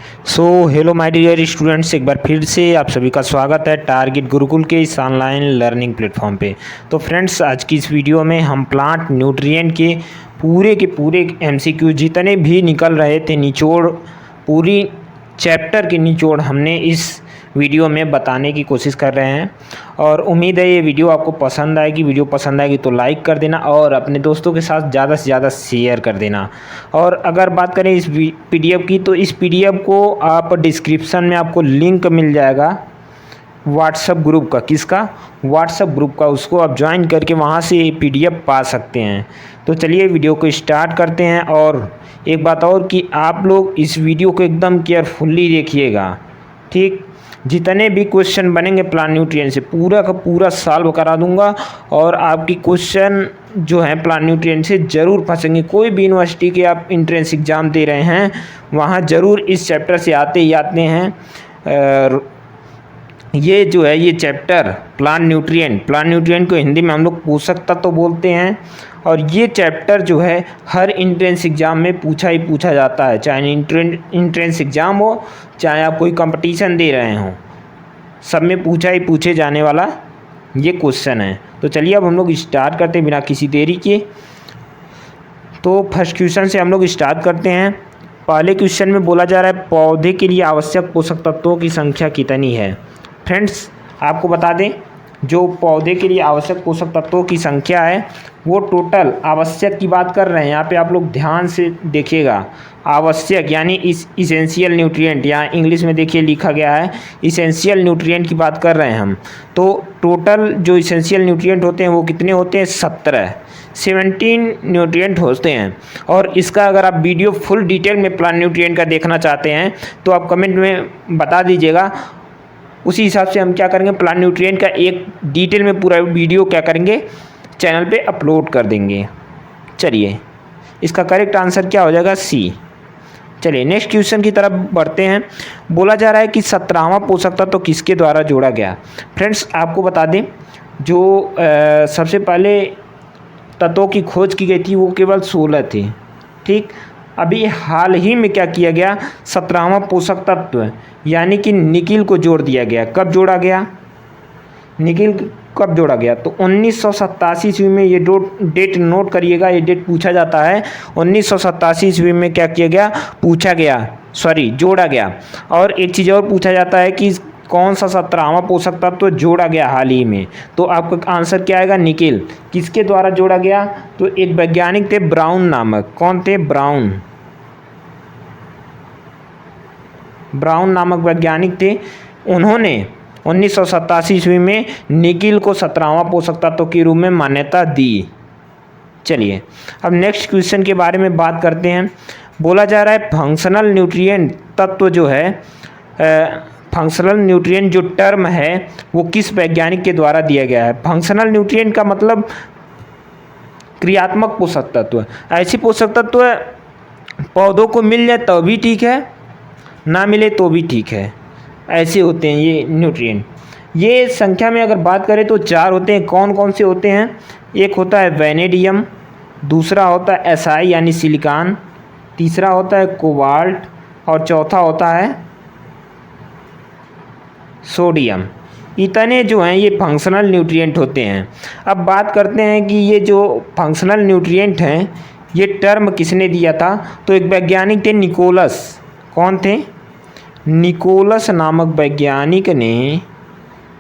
Hello my dear students, एक बार फिर से आप सभी का स्वागत है टारगेट गुरुकुल के इस ऑनलाइन लर्निंग प्लेटफॉर्म पे। तो फ्रेंड्स, आज की इस वीडियो में हम प्लांट न्यूट्रिएंट के पूरे एमसीक्यू जितने भी निकल रहे थे निचोड़, पूरी चैप्टर की निचोड़ हमने इस वीडियो में बताने की कोशिश कर रहे हैं। और उम्मीद है ये वीडियो आपको पसंद आएगी। वीडियो पसंद आएगी तो लाइक कर देना और अपने दोस्तों के साथ ज़्यादा से ज़्यादा शेयर कर देना। और अगर बात करें इस पीडीएफ की, तो इस पीडीएफ को आप डिस्क्रिप्शन में आपको लिंक मिल जाएगा व्हाट्सएप ग्रुप का। किसका? व्हाट्सएप ग्रुप का। उसको आप ज्वाइन करके वहाँ से ये पीडीएफ पा सकते हैं। तो चलिए वीडियो को स्टार्ट करते हैं। और एक बात और कि आप लोग इस वीडियो को एकदम केयरफुली देखिएगा, ठीक। जितने भी क्वेश्चन बनेंगे प्लांट न्यूट्रिएंट से पूरा का पूरा सॉल्व करा दूंगा। और आपकी क्वेश्चन जो है प्लांट न्यूट्रिएंट से ज़रूर फंसेंगे। कोई भी यूनिवर्सिटी के आप इंट्रेंस एग्ज़ाम दे रहे हैं, वहाँ ज़रूर इस चैप्टर से आते ही आते हैं। ये जो है ये चैप्टर प्लांट न्यूट्रिएंट को हिंदी में हम लोग पोषक तत्व बोलते हैं। और ये चैप्टर जो है हर इंट्रेंस एग्ज़ाम में पूछा ही पूछा जाता है, चाहे इंट्रेंस एग्ज़ाम हो, चाहे आप कोई कंपटीशन दे रहे हों, सब में पूछा ही पूछे जाने वाला ये क्वेश्चन है। तो चलिए अब हम लोग स्टार्ट करते हैं बिना किसी देरी के। तो फर्स्ट क्वेश्चन से हम लोग स्टार्ट करते हैं। पहले क्वेश्चन में बोला जा रहा है पौधे के लिए आवश्यक पोषक तत्वों की संख्या कितनी है। फ्रेंड्स, आपको बता दें, जो पौधे के लिए आवश्यक पोषक तत्वों की संख्या है वो टोटल आवश्यक की बात कर रहे हैं। यहाँ पे आप लोग ध्यान से देखिएगा, आवश्यक यानी इसेंशियल न्यूट्रिएंट, यहाँ इंग्लिश में देखिए लिखा गया है इसेंशियल न्यूट्रिएंट की बात कर रहे हैं हम। तो टोटल जो इसेंशियल न्यूट्रिएंट होते हैं वो कितने होते हैं? 17 न्यूट्रिएंट होते हैं। और इसका अगर आप वीडियो फुल डिटेल में प्लांट न्यूट्रिएंट का देखना चाहते हैं तो आप कमेंट में बता दीजिएगा। उसी हिसाब से हम क्या करेंगे, प्लांट न्यूट्रिएंट का एक डिटेल में पूरा वीडियो क्या करेंगे, चैनल पे अपलोड कर देंगे। चलिए, इसका करेक्ट आंसर क्या हो जाएगा? सी। चलिए नेक्स्ट क्वेश्चन की तरफ बढ़ते हैं। बोला जा रहा है कि 17वां पोषक तत्व तो किसके द्वारा जोड़ा गया। फ्रेंड्स, आपको बता दें, जो सबसे पहले तत्वों की खोज की गई थी वो केवल 16 थे, ठीक। अभी हाल ही में क्या किया गया, 17वां पोषक तत्व यानी कि निकिल को जोड़ दिया गया। कब जोड़ा गया? निकिल कब जोड़ा गया? तो 1987 ईस्वी में। ये डेट नोट करिएगा, ये डेट पूछा जाता है। 1987 ईस्वी में क्या किया गया, जोड़ा गया। और एक चीज़ और पूछा जाता है कि कौन सा 17वां पोषक तत्व जोड़ा गया हाल ही में। तो आपका आंसर क्या आएगा? निकिल। किसके द्वारा जोड़ा गया? तो एक वैज्ञानिक थे ब्राउन नामक। कौन थे? ब्राउन नामक वैज्ञानिक थे। उन्होंने 1987 ईस्वी में निकिल को 17वां पोषक तत्व के रूप में मान्यता दी। चलिए अब नेक्स्ट क्वेश्चन के बारे में बात करते हैं। बोला जा रहा है फंक्शनल न्यूट्रिएंट तत्व जो है, फंक्शनल न्यूट्रिएंट जो टर्म है वो किस वैज्ञानिक के द्वारा दिया गया है। फंक्शनल न्यूट्रिएंट का मतलब क्रियात्मक पोषक तत्व। ऐसी पोषक तत्व पौधों को मिल जाए तो भी ठीक है, ना मिले तो भी ठीक है, ऐसे होते हैं ये न्यूट्रिएंट। ये संख्या में अगर बात करें तो 4 होते हैं। कौन कौन से होते हैं? एक होता है वैनेडियम, दूसरा होता है एसआई यानी सिलिकॉन, तीसरा होता है कोबाल्ट और चौथा होता है सोडियम। इतने जो हैं ये फंक्शनल न्यूट्रिएंट होते हैं। अब बात करते हैं कि ये जो फंक्शनल न्यूट्रिएंट हैं ये टर्म किसने दिया था। तो एक वैज्ञानिक थे निकोलस। कौन थे? निकोलस नामक वैज्ञानिक ने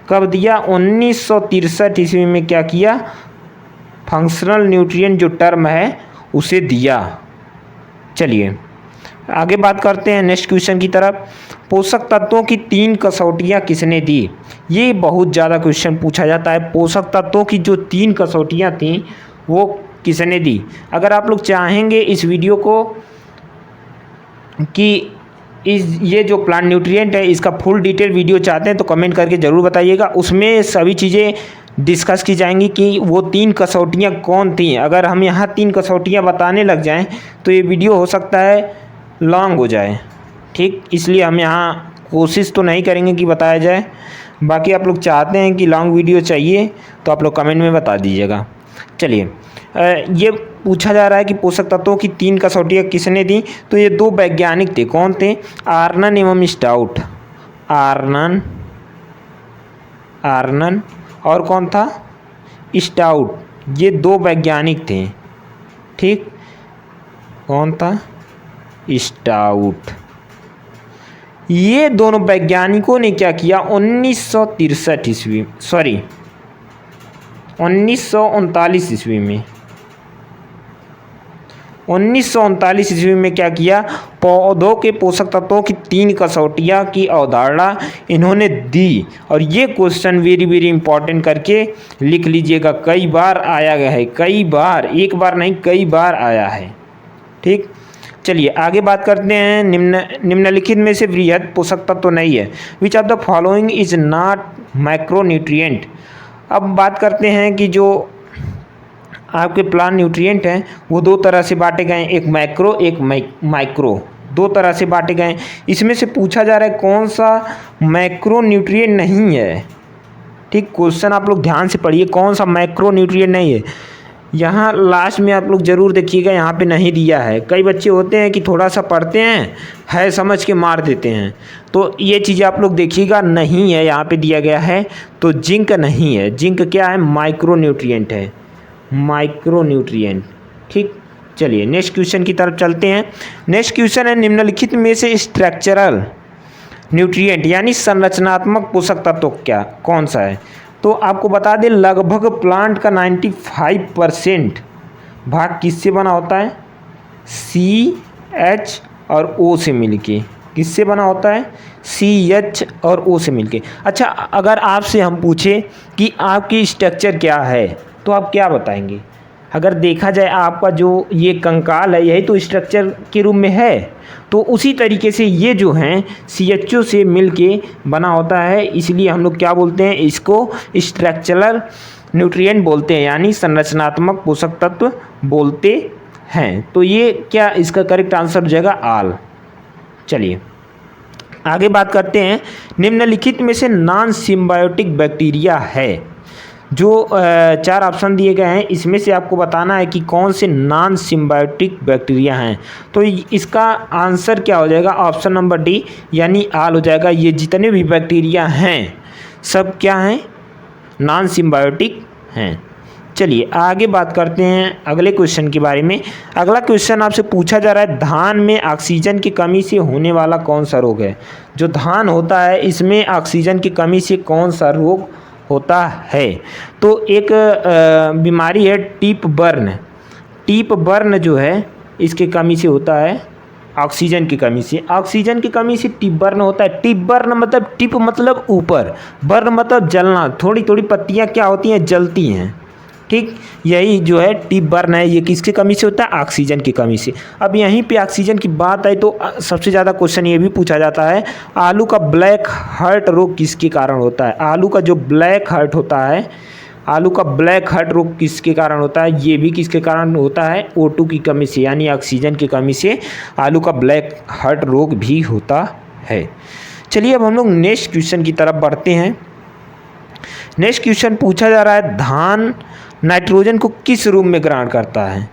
कब दिया? 1963 ईस्वी में क्या किया, फंक्शनल न्यूट्रिएंट जो टर्म है उसे दिया। चलिए आगे बात करते हैं नेक्स्ट क्वेश्चन की तरफ। पोषक तत्वों की 3 कसौटियाँ किसने दी। ये बहुत ज़्यादा क्वेश्चन पूछा जाता है। पोषक तत्वों की जो 3 कसौटियाँ थीं वो किसने दी। अगर आप लोग चाहेंगे इस वीडियो को कि ये जो प्लांट न्यूट्रिएंट है इसका फुल डिटेल वीडियो चाहते हैं तो कमेंट करके ज़रूर बताइएगा। उसमें सभी चीज़ें डिस्कस की जाएंगी कि वो 3 कसौटियाँ कौन थी। अगर हम यहाँ 3 कसौटियाँ बताने लग जाएं तो ये वीडियो हो सकता है लॉन्ग हो जाए, ठीक। इसलिए हम यहाँ कोशिश तो नहीं करेंगे कि बताया जाए। बाकी आप लोग चाहते हैं कि लॉन्ग वीडियो चाहिए तो आप लोग कमेंट में बता दीजिएगा। चलिए ये पूछा जा रहा है कि पोषक तत्वों की 3 कसौटियाँ किसने दी, तो ये 2 वैज्ञानिक थे। कौन थे? आर्नन एवं स्टाउट। आर्नन और कौन था? स्टाउट। ये 2 वैज्ञानिक थे। ठीक, कौन था? स्टाउट। ये दोनों वैज्ञानिकों ने क्या किया? 1939 ईस्वी में 1939 ईस्वी में क्या किया? पौधों के पोषक तत्वों की 3 कसौटियाँ की अवधारणा इन्होंने दी। और ये क्वेश्चन वेरी वेरी इंपॉर्टेंट करके लिख लीजिएगा, कई बार आया गया है, कई बार, एक बार नहीं कई बार आया है। ठीक, चलिए आगे बात करते हैं। निम्नलिखित में से वृहद पोषक तत्व तो नहीं है। Which of the following is not micronutrient. अब बात करते हैं कि जो आपके प्लांट न्यूट्रिएंट हैं वो 2 तरह से बांटे गए हैं, एक मैक्रो एक माइक्रो, 2 तरह से बांटे गए हैं। इसमें से पूछा जा रहा है कौन सा मैक्रो न्यूट्रिएंट नहीं है। ठीक, क्वेश्चन आप लोग ध्यान से पढ़िए, कौन सा मैक्रो न्यूट्रिएंट नहीं है। यहाँ लास्ट में आप लोग ज़रूर देखिएगा, यहाँ पे नहीं दिया है। कई बच्चे होते हैं कि थोड़ा सा पढ़ते हैं, है समझ के मार देते हैं, तो ये चीज़ें आप लोग देखिएगा, नहीं है यहाँ पे दिया गया है। तो जिंक नहीं है, जिंक क्या है? माइक्रो न्यूट्रिएंट है, माइक्रो न्यूट्रिएंट। ठीक, चलिए नेक्स्ट क्वेश्चन की तरफ चलते हैं। नेक्स्ट क्वेश्चन है, निम्नलिखित में से स्ट्रक्चरल न्यूट्रिएंट यानी संरचनात्मक पोषक तत्व क्या कौन सा है? तो आपको बता दें, लगभग प्लांट का 95% भाग किससे बना होता है? CH और O से मिलके। किससे बना होता है? CH और O से मिलके। अच्छा, अगर आपसे हम पूछे कि आपकी स्ट्रक्चर क्या है तो आप क्या बताएंगे? अगर देखा जाए आपका जो ये कंकाल है यही तो स्ट्रक्चर के रूप में है, तो उसी तरीके से ये जो हैं CHO से मिलके बना होता है, इसलिए हम लोग क्या बोलते हैं? इसको स्ट्रक्चरल न्यूट्रिएंट बोलते हैं, यानी संरचनात्मक पोषक तत्व बोलते हैं। तो ये क्या इसका करेक्ट आंसर हो जाएगा? आल। चलिए आगे बात करते हैं। निम्नलिखित में से नॉन सिम्बायोटिक बैक्टीरिया है। जो 4 ऑप्शन दिए गए हैं इसमें से आपको बताना है कि कौन से नॉन सिम्बायोटिक बैक्टीरिया हैं। तो इसका आंसर क्या हो जाएगा? ऑप्शन नंबर डी यानी आल हो जाएगा। ये जितने भी बैक्टीरिया हैं सब क्या हैं? नॉन सिम्बायोटिक हैं। चलिए आगे बात करते हैं अगले क्वेश्चन के बारे में। अगला क्वेश्चन आपसे पूछा जा रहा है, धान में ऑक्सीजन की कमी से होने वाला कौन सा रोग है? जो धान होता है इसमें ऑक्सीजन की कमी से कौन सा रोग होता है? तो एक बीमारी है टिप बर्न। टिप बर्न जो है इसके कमी से होता है, ऑक्सीजन की कमी से। ऑक्सीजन की कमी से टिप बर्न होता है। टिप बर्न मतलब टिप मतलब ऊपर, बर्न मतलब जलना, थोड़ी थोड़ी पत्तियां क्या होती हैं? जलती हैं। ठीक, यही जो है टिप बर्न है, ये किसकी कमी से होता है? ऑक्सीजन की कमी से। अब यहीं पे ऑक्सीजन की बात आई तो सबसे ज़्यादा क्वेश्चन ये भी पूछा जाता है, आलू का ब्लैक हार्ट रोग किसके कारण होता है? आलू का जो ब्लैक हार्ट होता है, आलू का ब्लैक हार्ट रोग किसके कारण होता है? ये भी किसके कारण होता है? O2 की कमी से, यानी ऑक्सीजन की कमी से आलू का ब्लैक हार्ट रोग भी होता है। चलिए अब हम लोग नेक्स्ट क्वेश्चन की तरफ बढ़ते हैं। नेक्स्ट क्वेश्चन पूछा जा रहा है, धान नाइट्रोजन को किस रूप में ग्रहण करता है?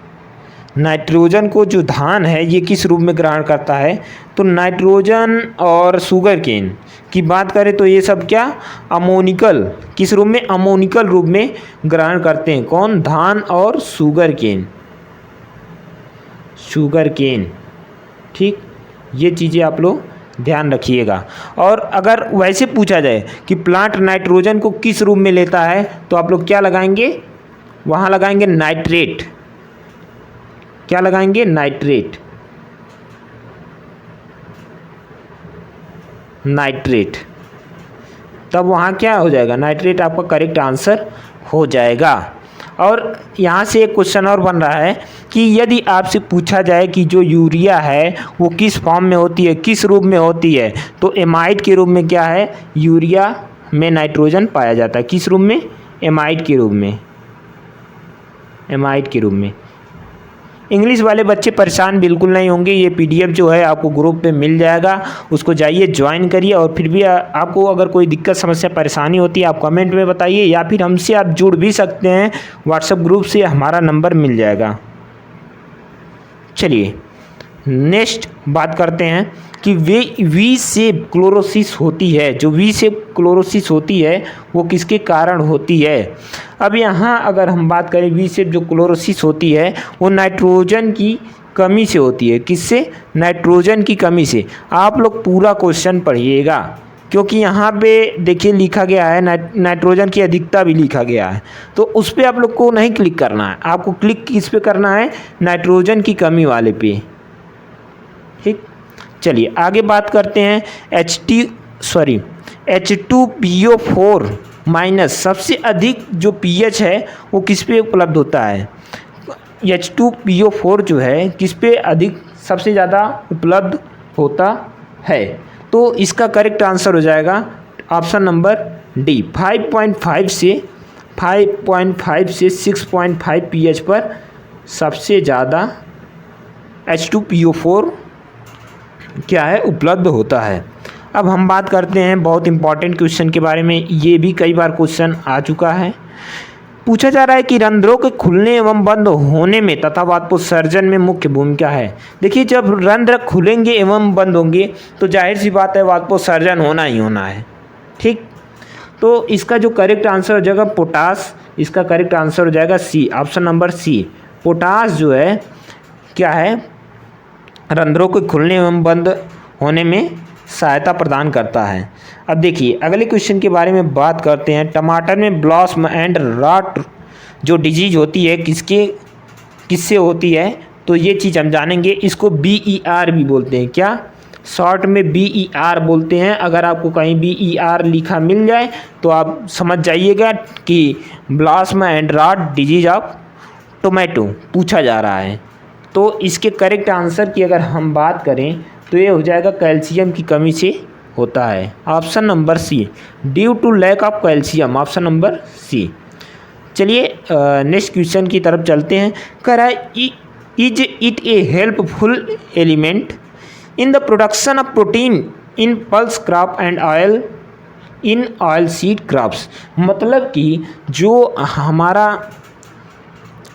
नाइट्रोजन को जो धान है ये किस रूप में ग्रहण करता है? तो नाइट्रोजन और शुगर केन की बात करें तो ये सब क्या? अमोनिकल, किस रूप में? अमोनिकल रूप में ग्रहण करते हैं। कौन? धान और शुगर केन। Sugar cane. ठीक, ये चीज़ें आप लोग ध्यान रखिएगा। और अगर वैसे पूछा जाए कि प्लांट नाइट्रोजन को किस रूप में लेता है तो आप लोग क्या लगाएंगे? वहाँ लगाएंगे नाइट्रेट। क्या लगाएंगे? नाइट्रेट। नाइट्रेट, तब वहाँ क्या हो जाएगा? नाइट्रेट आपका करेक्ट आंसर हो जाएगा। और यहाँ से एक क्वेश्चन और बन रहा है कि यदि आपसे पूछा जाए कि जो यूरिया है वो किस फॉर्म में होती है, किस रूप में होती है, तो एमाइड के रूप में क्या है? यूरिया में नाइट्रोजन पाया जाता है। किस रूप में? एमाइड के रूप में। एमाइड के रूप में। इंग्लिश वाले बच्चे परेशान बिल्कुल नहीं होंगे, ये PDF जो है आपको ग्रुप पे मिल जाएगा, उसको जाइए ज्वाइन करिए। और फिर भी आपको अगर कोई दिक्कत समस्या परेशानी होती है आप कमेंट में बताइए, या फिर हमसे आप जुड़ भी सकते हैं व्हाट्सएप ग्रुप से, हमारा नंबर मिल जाएगा। चलिए नेक्स्ट बात करते हैं कि वे वी शेप क्लोरोसिस होती है, जो वी शेप क्लोरोसिस होती है वो किसके कारण होती है। अब यहाँ अगर हम बात करें वी शेप जो क्लोरोसिस होती है वो नाइट्रोजन की कमी से होती है। किससे? नाइट्रोजन की कमी से। आप लोग पूरा क्वेश्चन पढ़िएगा क्योंकि यहाँ पे देखिए लिखा गया है नाइट्रोजन की अधिकता भी लिखा गया है, तो उस पर आप लोग को नहीं क्लिक करना है, आपको क्लिक किस पे करना है? नाइट्रोजन की कमी वाले पे। ठीक, चलिए आगे बात करते हैं H2PO4 माइनस सबसे अधिक जो pH है वो किस पे उपलब्ध होता है? H2PO4 जो है किस पे अधिक सबसे ज़्यादा उपलब्ध होता है? तो इसका करेक्ट आंसर हो जाएगा ऑप्शन नंबर डी, 5.5 से 6.5 pH पर सबसे ज़्यादा H2PO4 क्या है? उपलब्ध होता है। अब हम बात करते हैं बहुत इंपॉर्टेंट क्वेश्चन के बारे में, ये भी कई बार क्वेश्चन आ चुका है। पूछा जा रहा है कि रंध्रों के खुलने एवं बंद होने में तथा वाष्पोत्सर्जन में मुख्य भूमिका है। देखिए जब रंध्र खुलेंगे एवं बंद होंगे तो जाहिर सी बात है वाष्पोत्सर्जन होना ही होना है। ठीक, तो इसका जो करेक्ट आंसर हो जाएगा पोटास, इसका करेक्ट आंसर हो जाएगा सी, ऑप्शन नंबर सी। पोटास जो है क्या है? रंध्रों के खुलने एवं बंद होने में सहायता प्रदान करता है। अब देखिए अगले क्वेश्चन के बारे में बात करते हैं। टमाटर में ब्लॉसम एंड रॉट जो डिजीज होती है किससे होती है? तो ये चीज़ हम जानेंगे। इसको BER भी बोलते हैं। क्या? शॉर्ट में BER बोलते हैं। अगर आपको कहीं BER लिखा मिल जाए तो आप समझ जाइएगा कि blossom and rot disease of tomato पूछा जा रहा है। तो इसके करेक्ट आंसर की अगर हम बात करें तो ये हो जाएगा कैल्शियम की कमी से होता है, option number C, due to lack of calcium, option number C. चलिए नेक्स्ट क्वेश्चन की तरफ चलते हैं। कह रहा है is it A helpful element in the production of protein in pulse crop and oil in oil seed crops. मतलब कि जो हमारा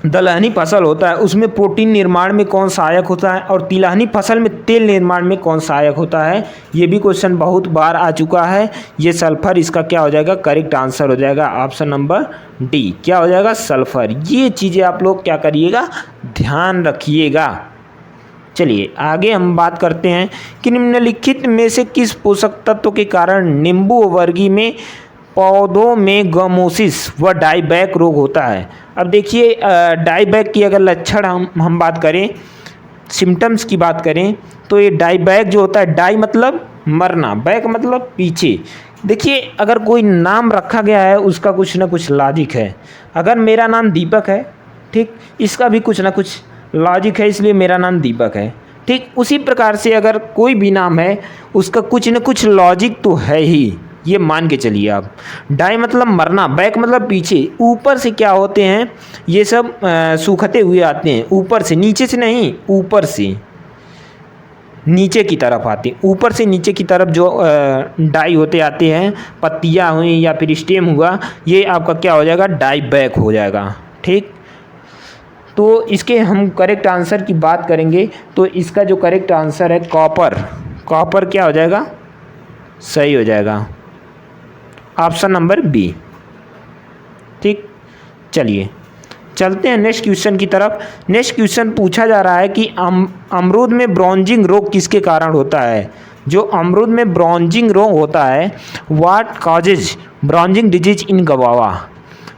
दलहनी फसल होता है उसमें प्रोटीन निर्माण में कौन सहायक होता है और तिलहनी फसल में तेल निर्माण में कौन सहायक होता है। ये भी क्वेश्चन बहुत बार आ चुका है। ये सल्फर इसका क्या हो जाएगा? करेक्ट आंसर हो जाएगा ऑप्शन नंबर डी। क्या हो जाएगा? सल्फर। ये चीज़ें आप लोग क्या करिएगा? ध्यान रखिएगा। चलिए आगे हम बात करते हैं कि निम्नलिखित में से किस पोषक तत्व के कारण नींबू वर्गीय में पौधों में गमोसिस व डाईबैक रोग होता है। अब देखिए डाईबैक की अगर लक्षण हम बात करें, सिम्टम्स की बात करें तो ये डाईबैक जो होता है, डाई मतलब मरना, बैक मतलब पीछे। देखिए अगर कोई नाम रखा गया है उसका कुछ ना कुछ लॉजिक है। अगर मेरा नाम दीपक है, ठीक, इसका भी कुछ ना कुछ लॉजिक है, इसलिए मेरा नाम दीपक है। ठीक, उसी प्रकार से अगर कोई भी नाम है उसका कुछ ना कुछ लॉजिक तो है ही, ये मान के चलिए आप। डाई मतलब मरना, बैक मतलब पीछे। ऊपर से क्या होते हैं ये सब सूखते हुए आते हैं, ऊपर से, नीचे से नहीं, ऊपर से नीचे की तरफ आते हैं। ऊपर से नीचे की तरफ जो डाई होते आते हैं, पत्तियाँ हुई या फिर स्टेम हुआ, ये आपका क्या हो जाएगा? डाई बैक हो जाएगा। ठीक, तो इसके हम करेक्ट आंसर की बात करेंगे तो इसका जो करेक्ट आंसर है कॉपर, कॉपर क्या हो जाएगा? सही हो जाएगा, ऑप्शन नंबर बी। ठीक, चलिए चलते हैं नेक्स्ट क्वेश्चन की तरफ। नेक्स्ट क्वेश्चन पूछा जा रहा है कि अमरूद में ब्राउजिंग रोग किसके कारण होता है। जो अमरूद में ब्राउजिंग रोग होता है, what causes browsing disease in गवावा।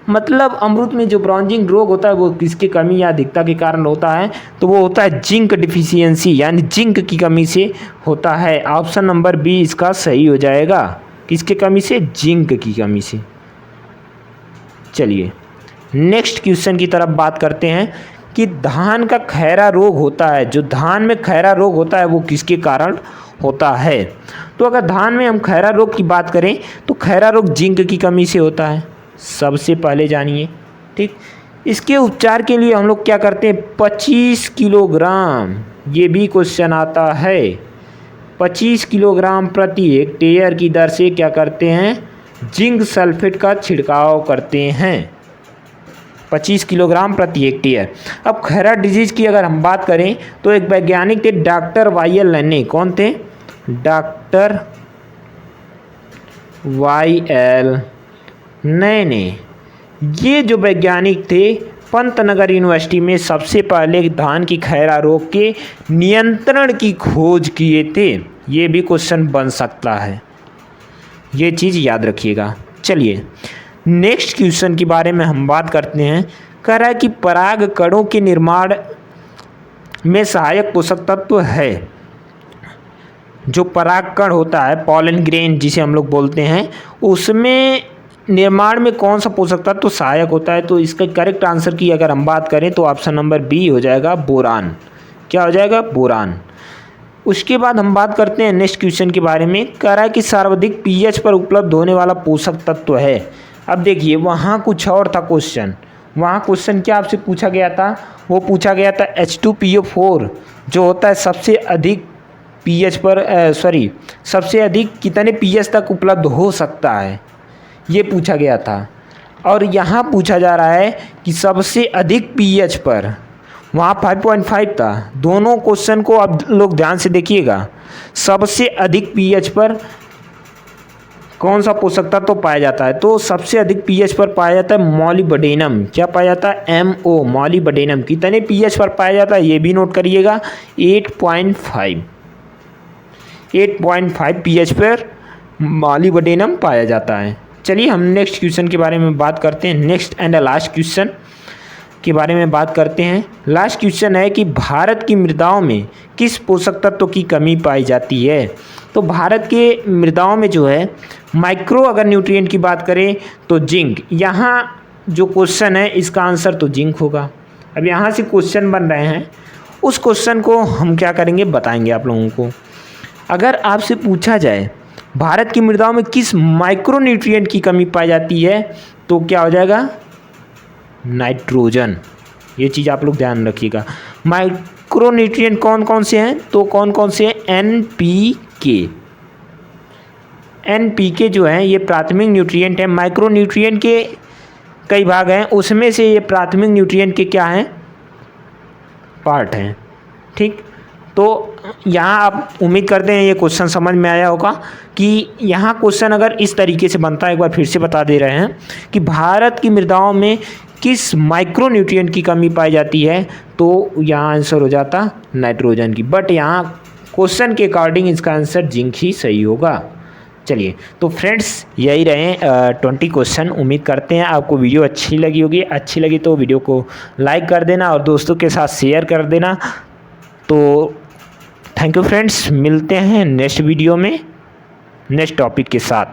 मतलब अमरूद में जो ब्राउजिंग रोग होता है वो किसकी कमी या अधिकता के कारण होता है? तो वो होता है जिंक डिफिशियंसी, यानी जिंक की कमी से होता है। ऑप्शन नंबर बी इसका सही हो जाएगा। किसके कमी से? जिंक की कमी से। चलिए नेक्स्ट क्वेश्चन की तरफ बात करते हैं कि धान का खैरा रोग होता है, जो धान में खैरा रोग होता है वो किसके कारण होता है। तो अगर धान में हम खैरा रोग की बात करें तो खैरा रोग जिंक की कमी से होता है, सबसे पहले जानिए। ठीक, इसके उपचार के लिए हम लोग क्या करते हैं? 25 किलोग्राम, ये भी क्वेश्चन आता है, 25 किलोग्राम प्रति हेक्टेयर की दर से क्या करते हैं? जिंक सल्फेट का छिड़काव करते हैं। 25 किलोग्राम प्रति हेक्टेयर। अब खैरा डिजीज़ की अगर हम बात करें तो एक वैज्ञानिक थे डॉक्टर वाई.एल. नैने। कौन थे? डॉक्टर वाई.एल. नैने। ये जो वैज्ञानिक थे पंतनगर यूनिवर्सिटी में सबसे पहले धान की खैरा रोग के नियंत्रण की खोज किए थे। ये भी क्वेश्चन बन सकता है, ये चीज़ याद रखिएगा। चलिए नेक्स्ट क्वेश्चन के बारे में हम बात करते हैं। कह रहा है कि पराग कणों के निर्माण में सहायक पोषक तत्व है। जो परागकण होता है, पॉलन ग्रेन जिसे हम लोग बोलते हैं, उसमें निर्माण में कौन सा पोषक तत्व सहायक होता है? तो इसका करेक्ट आंसर की अगर हम बात करें तो ऑप्शन नंबर बी हो जाएगा, बोरान। क्या हो जाएगा? बोरान। उसके बाद हम बात करते हैं नेक्स्ट क्वेश्चन के बारे में। कह रहा है कि सर्वाधिक पीएच पर उपलब्ध होने वाला पोषक तत्व है। अब देखिए वहाँ कुछ और था क्वेश्चन। वहाँ क्वेश्चन क्या आपसे पूछा गया था? वो पूछा गया था H2PO4 जो होता है सबसे अधिक पीएच पर सबसे अधिक कितने पीएच तक उपलब्ध हो सकता है, ये पूछा गया था। और यहाँ पूछा जा रहा है कि सबसे अधिक पीएच पर, वहाँ 5.5 था। दोनों क्वेश्चन को अब लोग ध्यान से देखिएगा। सबसे अधिक पीएच पर कौन सा पोषक तत्व तो पाया जाता है? तो सबसे अधिक पीएच पर पाया जाता है मॉलिब्डेनम। क्या पाया जाता है? MO, molybdenum. कितने पीएच पर पाया जाता है ये भी नोट करिएगा, 8.5 पीएच पर मॉलिब्डेनम पाया जाता है। चलिए हम नेक्स्ट क्वेश्चन के बारे में बात करते हैं। नेक्स्ट एंड लास्ट क्वेश्चन के बारे में बात करते हैं। लास्ट क्वेश्चन है कि भारत की मृदाओं में किस पोषक तत्व की कमी पाई जाती है? तो भारत के मृदाओं में जो है माइक्रो अगर न्यूट्रिएंट की बात करें तो जिंक। यहाँ जो क्वेश्चन है इसका आंसर तो जिंक होगा। अब यहाँ से क्वेश्चन बन रहे हैं, उस क्वेश्चन को हम क्या करेंगे बताएंगे आप लोगों को। अगर आपसे पूछा जाए भारत की मृदाओं में किस माइक्रो न्यूट्रिएंट की कमी पाई जाती है तो क्या हो जाएगा? नाइट्रोजन। ये चीज़ आप लोग ध्यान रखिएगा। माइक्रो न्यूट्रिएंट कौन कौन से हैं? तो कौन कौन से हैं? NPK जो है ये प्राथमिक न्यूट्रिएंट है। माइक्रो न्यूट्रिएंट के कई भाग हैं, उसमें से ये प्राथमिक न्यूट्रिएंट के क्या हैं? पार्ट हैं। ठीक, तो यहाँ आप उम्मीद करते हैं ये क्वेश्चन समझ में आया होगा कि यहाँ क्वेश्चन अगर इस तरीके से बनता है, एक बार फिर से बता दे रहे हैं कि भारत की मृदाओं में किस माइक्रो न्यूट्रिएंट की कमी पाई जाती है, तो यहाँ आंसर हो जाता नाइट्रोजन की। बट यहाँ क्वेश्चन के अकॉर्डिंग इसका आंसर जिंक ही सही होगा। चलिए तो फ्रेंड्स यही रहे 20 क्वेश्चन। उम्मीद करते हैं आपको वीडियो अच्छी लगी होगी। अच्छी लगी तो वीडियो को लाइक कर देना और दोस्तों के साथ शेयर कर देना। तो थैंक यू फ्रेंड्स, मिलते हैं नेक्स्ट वीडियो में नेक्स्ट टॉपिक के साथ।